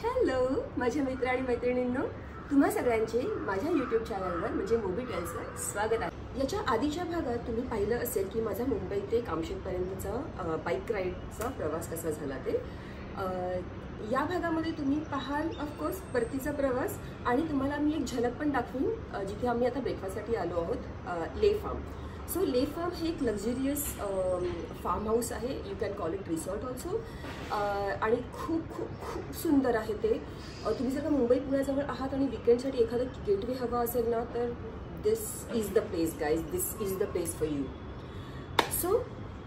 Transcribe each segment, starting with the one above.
Hello माझ्या मित्र आणि मैत्रिणींनो, तुम्हा सगळ्यांचे माझ्या यूट्यूब चॅनलवर म्हणजे मूवी टेल्सवर स्वागत आहे। याच्या आधीच्या भागात तुम्ही पाहिलं असेल की माझा मुंबई ते कामशेतपर्यंतचा बाईक राईडचा प्रवास कसा झाला ते। या भागामध्ये तुम्ही पाहाल ऑफकोर्स परतीचा प्रवास आणि तुम्हाला मी एक झलक पण दाखवीन जिथे आम्ही आता ब्रेकफास्टसाठी आलो आहोत, ले फार्म। सो ले फार्म हे एक लक्झरियस फार्म हाऊस आहे, you can call it resort also, आणि खूप खूप खूप सुंदर आहे ते। तुम्ही जर का मुंबई पुण्याजवळ आहात आणि विकेंडसाठी एखादं गेटवे हवा असेल ना, तर this is the place guys, this is the place for you. So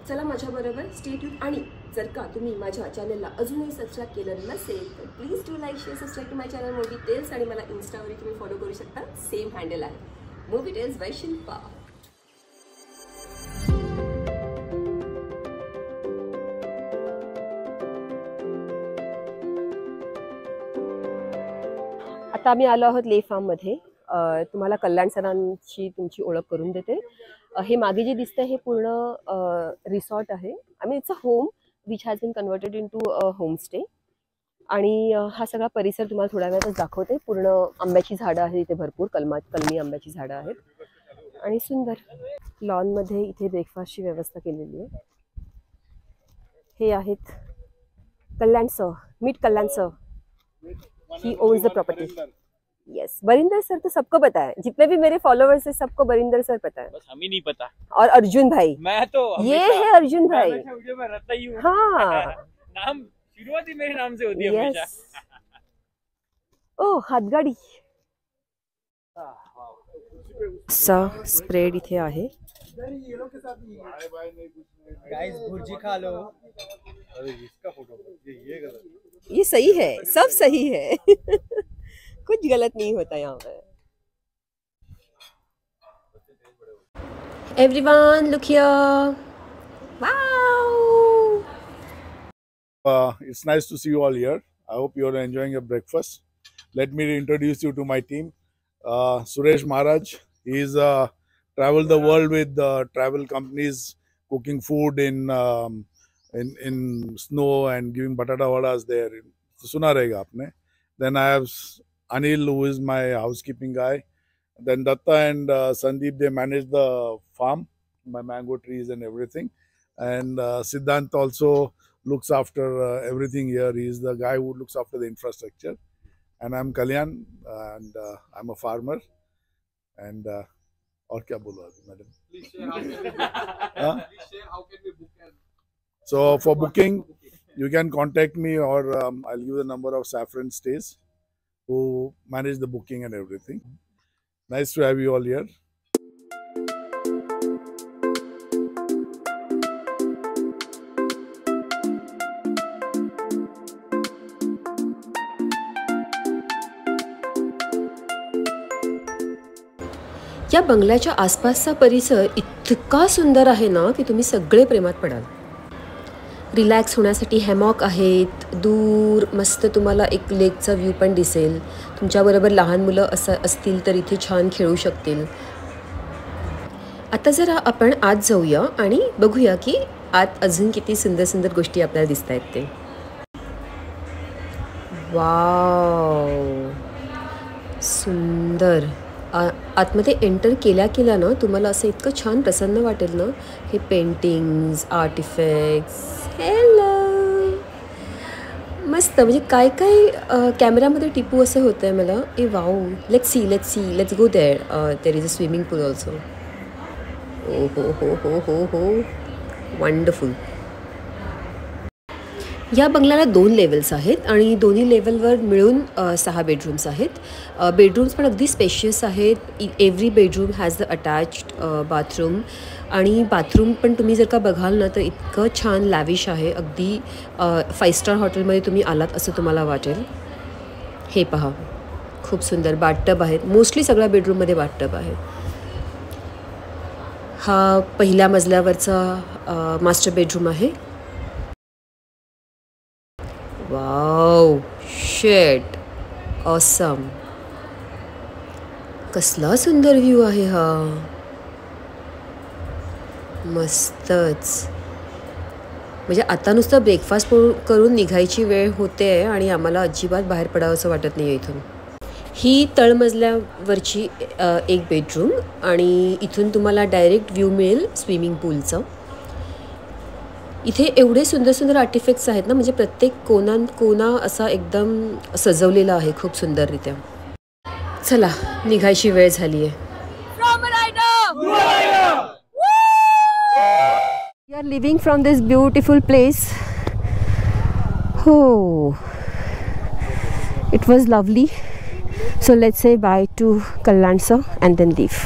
चला माझ्याबरोबर स्टे ट्यून। आणि जर का तुम्ही माझ्या चॅनलला अजूनही सबस्क्राईब केलं नसेल तर please do like share subscribe to my channel movie tales, आणि मला इन्स्टावरही तुम्ही फॉलो करू शकता, सेम हँडल आहे मूवी टेल्स बाय शिल्पा। आता आम्ही आलो आहोत ले फार्ममध्ये। तुम्हाला कल्याण सरांची तुमची ओळख करून देते। हे मागे जे दिसतंय हे पूर्ण रिसॉर्ट आहे। I mean it's a home which has been converted into home stay. आणि हा सगळा परिसर तुम्हाला थोड्या वेळातच दाखवते। पूर्ण आंब्याची झाडं आहेत इथे, भरपूर कलमी आंब्याची झाडं आहेत आणि सुंदर लॉनमध्ये इथे ब्रेकफास्टची व्यवस्था केलेली आहे। हे आहेत Kalyan sir, meet Kalyan sir, he owns the property। yes, Barinder sir तो सबको पता है, जितने भी मेरे फॉलोअर्स हैं सबको बरिंदर सर पता है, बस हमें नहीं पता। और अर्जुन भाई, मैं तो ये है अर्जुन भाई, वीडियो में रहता ही हूं। हाँ नाम शुरुआत ही मेरे नाम से होती है हमेशा। ओ हातगाडी सा स्प्रेड इथे आहे। गाइस भुर्जी खा लो। अरे इसका फोटो ये सही है, सब सही है कुछ गलत नहीं होता यहाँ पे। Everyone look here, wow। It's nice to see you all here. I hope you are enjoying your breakfast. Let me introduce you to my team. Suresh Maharaj, he is traveled the world with travel companies, cooking food in snow and giving batata vadas there. Suna rahega aapne. Then I have Anil, who is my housekeeping guy. Then Datta and Sandeep, they manage the farm, my mango trees and everything. And Siddhant also looks after everything here. He is the guy who looks after the infrastructure. And I'm Kalyan, and I'm a farmer. And और क्या बोलो अभी madam? Please share how can we book? So for booking, you can contact me, or I'll give the number of Saffron Stays, who manage the booking and everything. Nice to have you all here. या बंगल्याच्या आसपासचा परिसर इतका सुंदर आहे ना की तुम्ही सगळे प्रेमात पडाल। रिलॅक्स होण्यासाठी हॅमॉक आहेत, दूर मस्त तुम्हाला एक लेकचा व्ह्यू पण दिसेल। तुमच्याबरोबर लहान मुलं असतील तर इथे छान खेळू शकतील। आता जरा आपण आत जाऊया आणि बघूया की आत अजून किती सुंदर सुंदर गोष्टी आपल्याला दिसत आहेत ते। वाव, सुंदर। आतमध्ये एंटर केल्या ना तुम्हाला असं इतकं छान प्रसन्न वाटेल ना। हे पेंटिंग्स, आर्ट इफेक्ट्स, हेलो मस्त, म्हणजे काय काय कॅमेरामध्ये टिपू असं होतं आहे मला। ए wow, let's see go there is a swimming pool also. ओ हो वंडरफुल। या बंगल्याला 2 लेवल्स आहेत आणि दोन्ही लेवलवर मिळून 6 बेडरूम्स आहेत। बेडरूम्स पण अगदी स्पेशियस आहेत। Every bedroom has the attached bathroom, आणि बाथरूम पण तुम्ही जर का बघाल ना तर इतकं छान लॅविश आहे, अगदी 5 स्टार हॉटेलमध्ये तुम्ही आलात असं तुम्हाला वाटेल। हे पहा, खूप सुंदर बाथटब आहेत। मोस्टली सगळ्या बेडरूममध्ये बाथटब आहे। हा पहिल्या मजल्यावरचा मास्टर बेडरूम आहे। वाव, शेट, ऑसम, कसला सुंदर व्ह्यू आहे हा, मस्तच। म्हणजे आता नुसतं ब्रेकफास्ट करून निघायची वेळ होते आहे आणि आम्हाला अजिबात बाहेर पडावं असं वाटत नाही आहे इथून. ही तळमजल्यावरची एक बेडरूम आणि इथून तुम्हाला डायरेक्ट व्ह्यू मिळेल स्विमिंग पूलचं. इथे एवढे सुंदर सुंदर आर्टिफॅक्ट्स आहेत ना, म्हणजे प्रत्येक कोना असा एकदम सजवलेला आहे खूप सुंदररित्या. चला निघायची वेळ झाली आहे. We are leaving from this beautiful place. Oh, it was lovely. So let's say bye to Kallansa and then leave.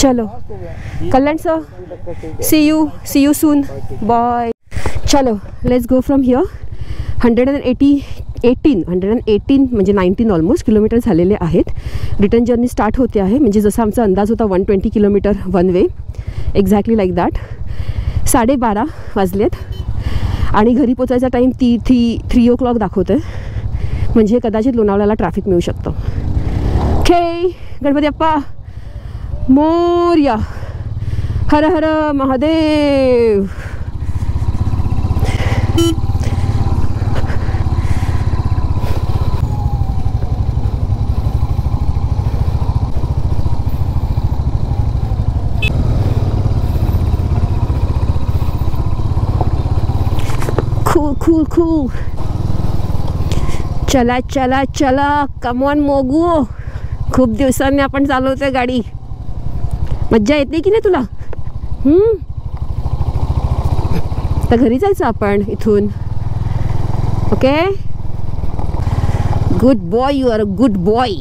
Chalo, Kallansa, see you soon. Bye. Chalo, let's go from here. 118 म्हणजे 19 almost kilometre झालेले आहेत. Return journey start होते आहे, म्हणजे जसा आमचा अंदाज होता 120 kilometre one way, exactly like that. 12:30 वाजलेत आणि घरी पोचायचा टाईम 3 o'clock दाखवतं आहे, म्हणजे कदाचित लोणावळ्याला ट्रॅफिक मिळू शकतं. ओके, गणपती बाप्पा मोरया, हर हर महादेव. cool. चला कम ऑन मोगू. खूप दिवसांनी आपण चालवतोय गाडी. मज्जा येते की नाही तुला? तर घरी जायचं आपण इथून. Okay, good boy, you are a good boy.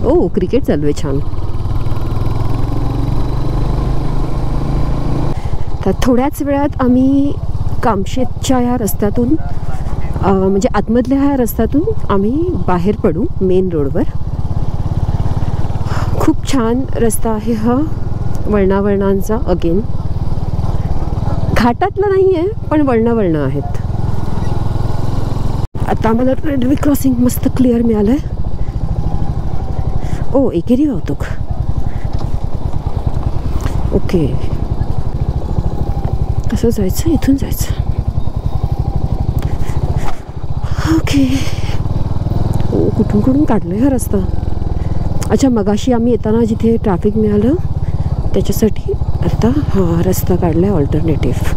ओ, क्रिकेट चालू आहे छान. तर थोड्याच वेळात आम्ही कामशेतच्या या रस्त्यातून, म्हणजे आतमधल्या ह्या रस्त्यातून आम्ही बाहेर पडू मेन रोडवर. खूप छान रस्ता आहे हा, वळणावळणांचा. अगेन घाटातला नाही आहे, पण वळणं आहेत. आता आम्हाला रेल्वे क्रॉसिंग मस्त क्लिअर मिळालं आहे. ओ, एकेरी वाहतूक. ओके, कसं जायचं? इथून जायचं. ओके. ओ, कुठून काढलं हा रस्ता? अच्छा, मगाशी आम्ही येताना जिथे ट्रॅफिक मिळालं त्याच्यासाठी आता हा रस्ता काढला आहे ऑल्टरनेटिव्ह.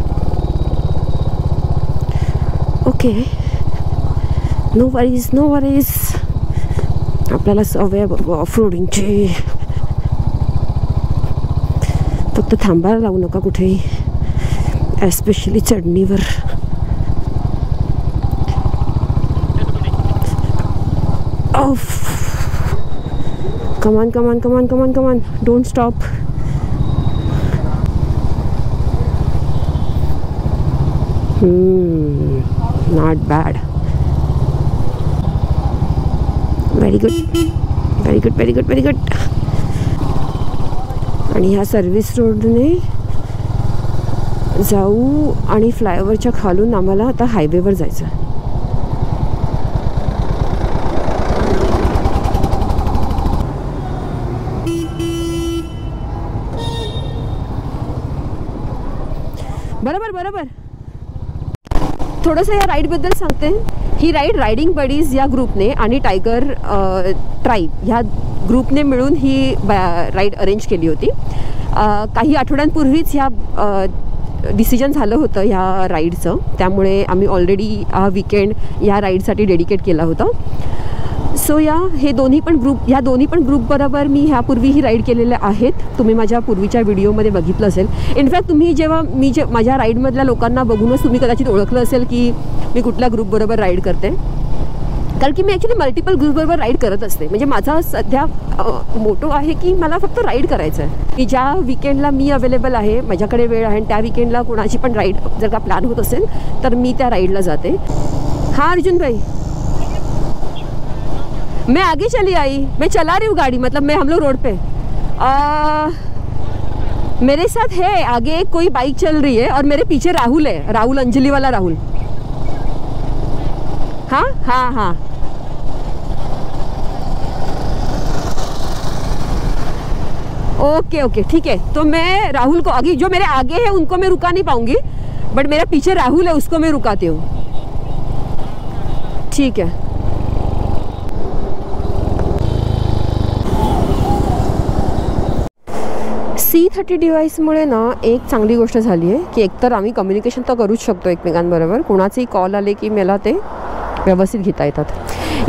Okay, no worries. आपल्याला सवय ऑफ रोडिंगची. फक्त थांबायला लावू नका कुठेही, एस्पेशली चढणीवर. कमान, don't stop. Not bad. Very good. आणि ह्या सर्व्हिस रोडने जाऊ आणि फ्लायओव्हरच्या खालून आम्हाला आता हायवेवर जायचं. बरोबर. थोडंसं या राईडबद्दल सांगते. ही रायडिंग बडीज या ग्रुपने आणि टायगर ट्राईब ह्या ग्रुपने मिळून ही राईड अरेंज केली होती. काही आठवड्यांपूर्वीच ह्या डिसिजन झालं होतं ह्या राईडचं, त्यामुळे आम्ही ऑलरेडी हा वीकेंड या राईडसाठी डेडिकेट केला होता. सो ह्या दोन्ही पण ग्रुपबरोबर मी ह्यापूर्वी ही राईड केलेल्या आहेत. तुम्ही माझ्या पूर्वीच्या व्हिडिओमध्ये बघितलं असेल. इनफॅक्ट तुम्ही जेव्हा माझ्या राईडमधल्या लोकांना बघूनच तुम्ही कदाचित ओळखलं असेल की मी कुठल्या ग्रुपबरोबर राईड करते. कारण की मी ॲक्च्युली मल्टिपल ग्रुपबरोबर राईड करत असते. म्हणजे माझा सध्या मोटो आहे की मला फक्त राईड करायचं आहे. की ज्या विकेंडला मी अवेलेबल आहे, माझ्याकडे वेळ आहे, आणि त्या विकेंडला कोणाची पण राईड जर का प्लॅन होत असेल तर मी त्या राईडला जाते. हाँ अर्जुन भाई, मैं आगे चली आई, मैं चला रही हूँ गाड़ी, मतलब हम लोग रोड पे. मेरे साथ है आगे कोई बाइक चल रही है और मेरे पीछे राहुल है, राहुल अंजलि वाला राहुल. हाँ हाँ हाँ, ओके ओके ठीक है। तो मैं राहुल को, आगे जो मेरे आगे है उनको मैं रुका नहीं पाऊंगी, बट मेरा पीछे राहुल है उसको मैं रुकाती हूँ, ठीक है। C30 डिव्हाइसमुळे ना एक चांगली गोष्ट झाली आहे की एकतर आम्ही कम्युनिकेशन तर करूच शकतो एकमेकांबरोबर, कोणाचेही कॉल आले की मला ते व्यवस्थित घेता येतात।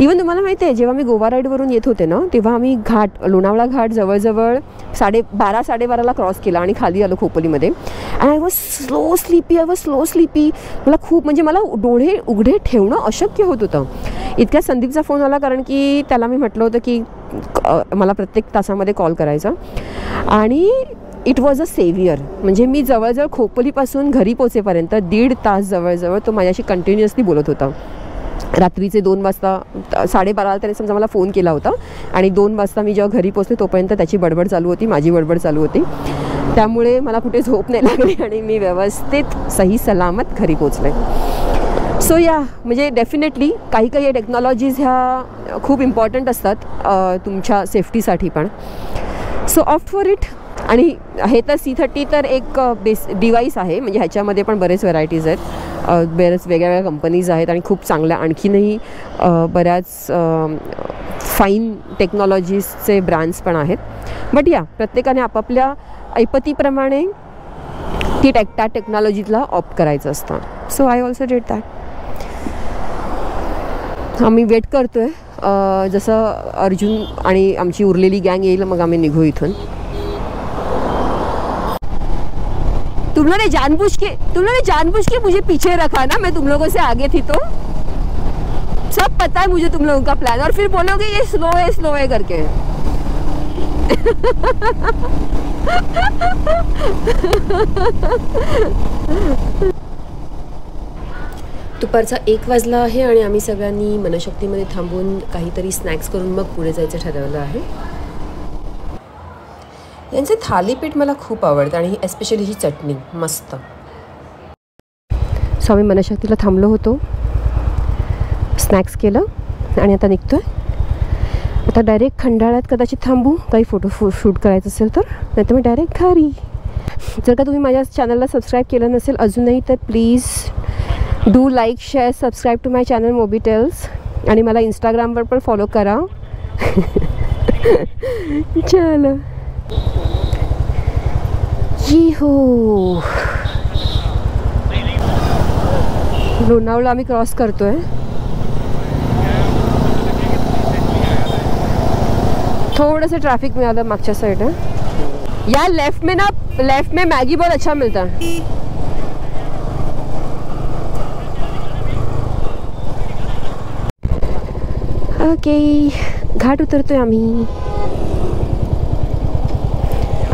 इवन तुम्हाला माहिती आहे जेव्हा मी गोवा राईडवरून येत होते ना तेव्हा आम्ही घाट, लोणावळा घाट जवळजवळ 12:30 क्रॉस केला आणि खाली आलो खोपोलीमध्ये। And I was slow sleepy, मला खूप म्हणजे मला डोळे उघडे ठेवणं अशक्य होत होतं। इतक्या संदीपचा फोन आला, कारण की त्याला मी म्हटलं होतं की मला प्रत्येक तासामध्ये कॉल करायचा, आणि इट वॉज अ सेवियर। म्हणजे मी जवळजवळ खोपोलीपासून घरी पोचेपर्यंत 1.5 तास जवळजवळ तो माझ्याशी कंटिन्युअसली बोलत होता। रात्रीचे 2 वाजता, 12:30 त्याने समजा मला फोन केला होता, आणि 2 वाजता मी जेव्हा घरी पोचले तोपर्यंत त्याची बडबड चालू होती, माझी बडबड चालू होती। त्यामुळे मला कुठे झोप नाही लागली आणि मी व्यवस्थित सही सलामत घरी पोचले। सो या, म्हणजे डेफिनेटली काही टेक्नॉलॉजीज ह्या खूप इम्पॉर्टंट असतात तुमच्या सेफ्टीसाठी पण। So opt for it. आणि हे तर C30 तर एक डिवाईस आहे, म्हणजे ह्याच्यामध्ये पण बरेच व्हरायटीज आहेत, बरेच वेगवेगळ्या कंपनीज आहेत आणि खूप चांगल्या आणखीनही बऱ्याच फाईन टेक्नॉलॉजीजचे ब्रँड्स पण आहेत। बट या, प्रत्येकाने आपापल्या ऐपतीप्रमाणे त्या टेक्नॉलॉजीला ऑप्ट करायचं असतं। So I also did that. आम्ही वेट करतो आहे जसं अर्जुन आणि आमची उरलेली गँग येईल मग आम्ही निघू इथून। तुम लोगों ने जानबूझ के मुझे पीछे रखा ना, मैं तुम लोगों से आगे थी, तो सब पता है मुझे तुम लोगों का प्लान, और फिर बोलोगे ये स्लो है करके। दुपारचा 1 वाजला आहे आणि आम्ही सगळ्यांनी मनशक्तीमध्ये थांबून काहीतरी स्नॅक्स करून मग पुढे जायचं ठरवलं आहे। यांचे थालीपीठ मला खूप आवडतं आणि एस्पेशली ही चटणी मस्त। सो आम्ही मनशक्तीला थांबलो होतो, स्नॅक्स केलं आणि आता निघतोय। आता डायरेक्ट खंडाळ्यात कदाचित थांबू, काही फोटो शूट करायचं असेल तर, नाही तर मी डायरेक्ट घरी। जर का तुम्ही माझ्या चॅनलला सबस्क्राईब केलं नसेल अजूनही तर please do like, share, subscribe to my channel Mobitels, आणि मला इंस्टाग्रामवर पण फॉलो करा। चलो ये हो, लोणावळा आम्ही क्रॉस करतोय। थोड़े ट्रैफिक मिला मागच्या साइड है यार। लेफ्ट में मैगी बहुत अच्छा मिलता है। ओके, घाट उतरतोय आम्ही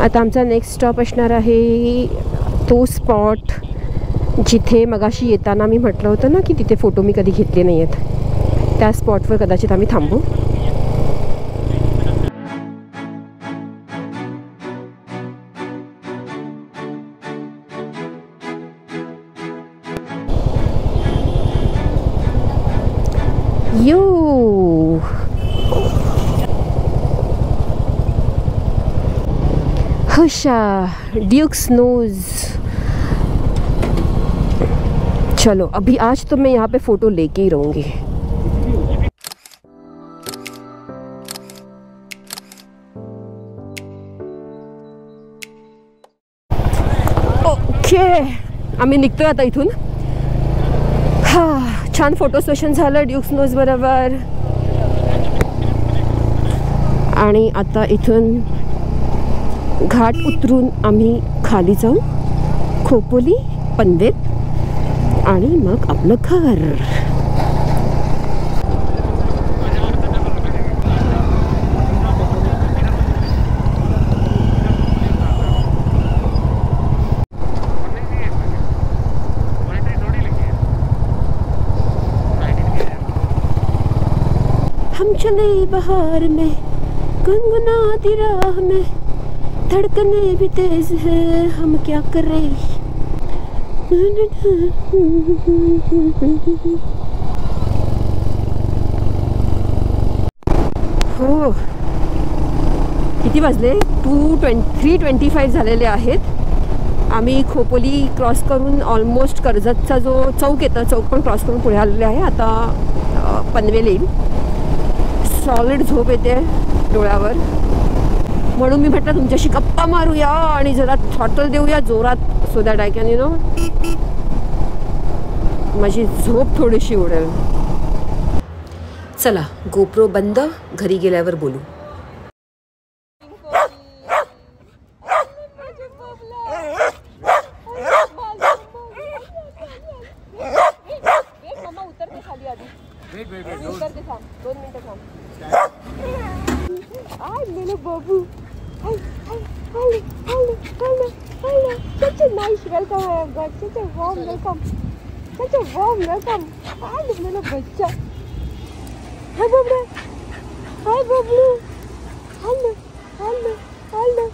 आता। आमचा नेक्स्ट स्टॉप असणार आहे तो स्पॉट जिथे मगाशी येताना मी म्हटलं होतं ना की तिथे फोटो मी कधी घेतले नाही आहेत, त्या स्पॉटवर कदाचित आम्ही थांबू। यो हशा ड्यूक्स नोज। चलो अभी आज तो मैं यहाँ पे फ़ोटो लेके ही रहूँगी। ओके, आम्ही निघतोय आता इथून। छान फोटो सेशन झालं ड्यूक्स नोज बरोबर, आणि आता इथून घाट उतरून आम्ही खाली जाऊ, खोपोली, पनवेल आणि मग आपलं घर। हम चले बहार में, गुनगुनाती राह में, धड़कने भी तेज है, हम क्या करें। हो, किती वाजले? 3:25 झालेले आहेत. आम्ही खोपोली क्रॉस करून ऑलमोस्ट कर्जतचा जो चौक येतं, चौक पण क्रॉस करून पुढे आलेले आहे. आता पनवेल येईल. सॉलिड झोप येते डोळ्यावर, म्हणून मी म्हटलं तुमच्याशी गप्पा मारूया आणि जरा थॉटल देऊया जोरात, so that I can you know माझी झोप थोडीशी उडेल. चला, गोप्रो बंद, घरी गेल्यावर बोलू. बाबू, such a nice welcome I have got, such a warm welcome, such a warm welcome. Hi मेरा बच्चा, hi बाबू, hi बाबू, hello, hello, hello.